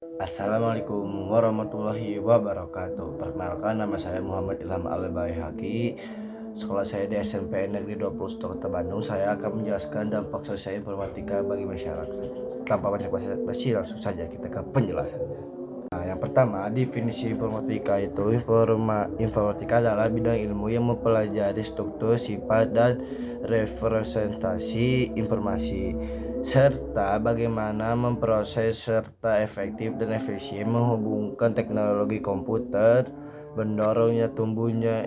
Assalamualaikum warahmatullahi wabarakatuh. Perkenalkan, nama saya Muhammad Ilham Al-Baihaqi. Sekolah saya di SMP Negeri 20 Kota Bandung. Saya akan menjelaskan dampak sosial informatika bagi masyarakat. Tanpa banyak basa-basi, langsung saja kita ke penjelasannya. Nah, yang pertama, definisi informatika itu informatika adalah bidang ilmu yang mempelajari struktur, sifat, dan representasi informasi, serta bagaimana memproses serta efektif dan efisien menghubungkan teknologi komputer, mendorongnya tumbuhnya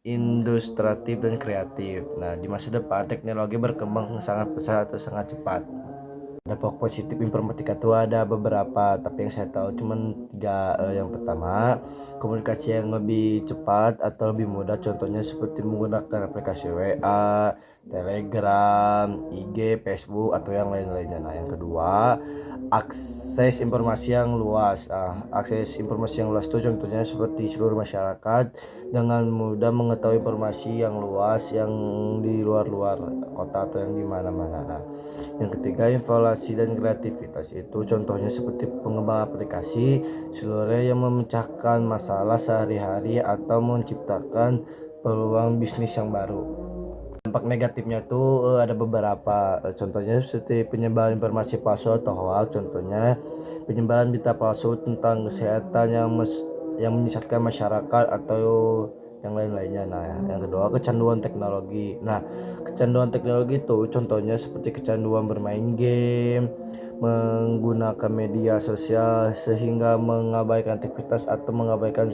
ilustratif dan kreatif. Nah, di masa depan teknologi berkembang sangat pesat atau sangat cepat. Dampak positif informatika itu ada beberapa, tapi yang saya tahu cuma tiga. Yang pertama, komunikasi yang lebih cepat atau lebih mudah, contohnya seperti menggunakan aplikasi WA, Telegram, IG, Facebook, atau yang lain-lainnya. Nah, yang kedua, akses informasi yang luas. Akses informasi yang luas itu contohnya seperti seluruh masyarakat dengan mudah mengetahui informasi yang luas yang di luar-luar kota atau yang di mana-mana. Nah, yang ketiga, evaluasi dan kreativitas itu contohnya seperti pengembang aplikasi seluruh yang memecahkan masalah sehari-hari atau menciptakan peluang bisnis yang baru. Dampak negatifnya tuh ada beberapa, contohnya seperti penyebaran informasi palsu atau hoax, contohnya penyebaran berita palsu tentang kesehatan yang menyesatkan masyarakat atau yang lain-lainnya. Nah, yang kedua, kecanduan teknologi. Nah, kecanduan teknologi itu contohnya seperti kecanduan bermain game, menggunakan media sosial sehingga mengabaikan aktivitas atau mengabaikan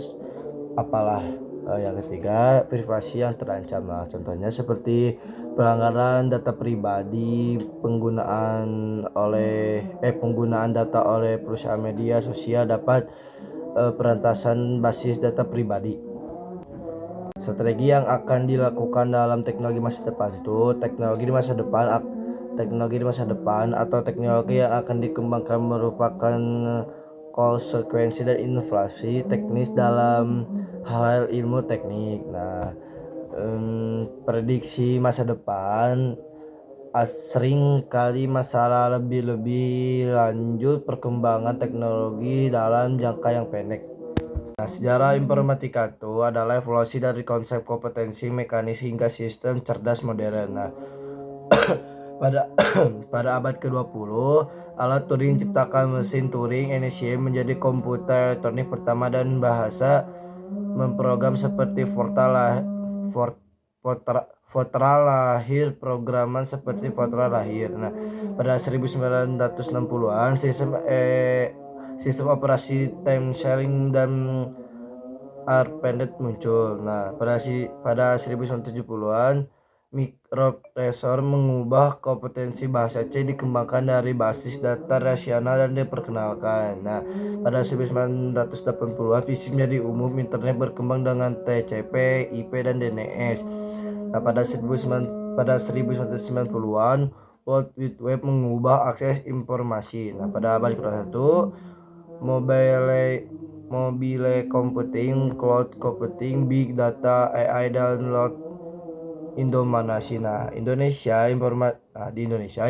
apalah. Yang ketiga, privasi yang terancam. Nah, contohnya seperti pelanggaran data pribadi, penggunaan data oleh perusahaan media sosial dapat perantasan basis data pribadi. Strategi yang akan dilakukan dalam teknologi masa depan itu teknologi di masa depan atau teknologi yang akan dikembangkan merupakan konsekuensi dan inovasi teknis dalam hal ilmu teknik. Nah, prediksi masa depan sering kali masalah lebih lanjut perkembangan teknologi dalam jangka yang pendek. Nah, sejarah informatika itu adalah evolusi dari konsep kompetensi mekanis hingga sistem cerdas modern. Nah, pada pada abad ke-20, alat Turing ciptakan mesin Turing Enigma menjadi komputer elektronik pertama dan bahasa memprogram seperti Fortran lahir, programan seperti Fortran lahir. Nah, pada 1960-an sistem operasi time sharing dan ARPANET muncul. Nah, pada 1970-an mikroprosesor mengubah kompetensi bahasa C dikembangkan dari basis data rasional dan diperkenalkan. Nah, pada 1980-an PC menjadi umum, internet berkembang dengan TCP, IP, dan DNS. Nah, pada 1990-an World Wide Web mengubah akses informasi. Nah, pada abad ke-21, mobile computing, cloud computing, big data, AI, dan load Indomanasi. Di Indonesia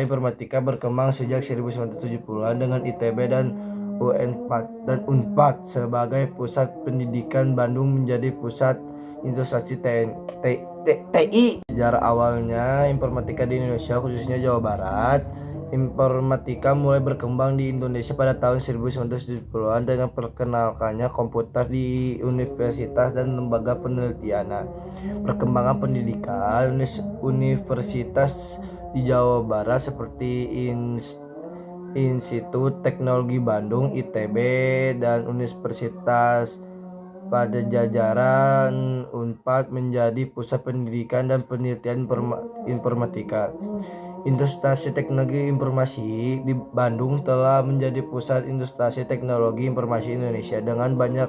informatika berkembang sejak 1970-an dengan ITB dan Unpad sebagai pusat pendidikan. Bandung menjadi pusat investasi TI. Sejarah awalnya informatika di Indonesia, khususnya Jawa Barat. Informatika mulai berkembang di Indonesia pada tahun 1970-an dengan perkenalkannya komputer di universitas dan lembaga penelitian. Nah, perkembangan pendidikan universitas di Jawa Barat seperti Institut Teknologi Bandung (ITB) dan Universitas Padjadjaran Unpad menjadi pusat pendidikan dan penelitian informatika. Industri teknologi informasi di Bandung telah menjadi pusat industri teknologi informasi Indonesia dengan banyak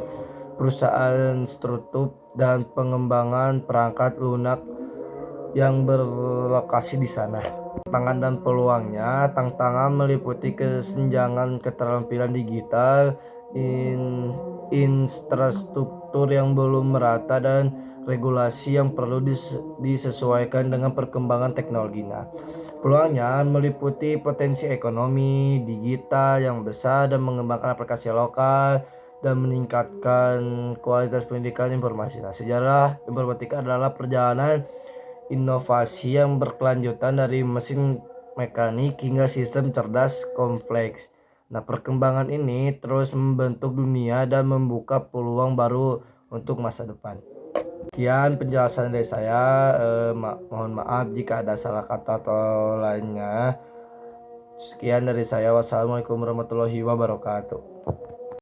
perusahaan startup dan pengembangan perangkat lunak yang berlokasi di sana. Tantangan dan peluangnya, tantangan meliputi kesenjangan keterampilan digital, infrastruktur yang belum merata, dan regulasi yang perlu disesuaikan dengan perkembangan teknologi. Nah, Peluangnya meliputi potensi ekonomi digital yang besar dan mengembangkan aplikasi lokal dan meningkatkan kualitas pendidikan informasi. Nah, sejarah informatika adalah perjalanan inovasi yang berkelanjutan dari mesin mekanik hingga sistem cerdas kompleks. Nah, perkembangan ini terus membentuk dunia dan membuka peluang baru untuk masa depan. Sekian penjelasan dari saya. Mohon maaf jika ada salah kata atau lainnya. Sekian dari saya. Wassalamualaikum warahmatullahi wabarakatuh.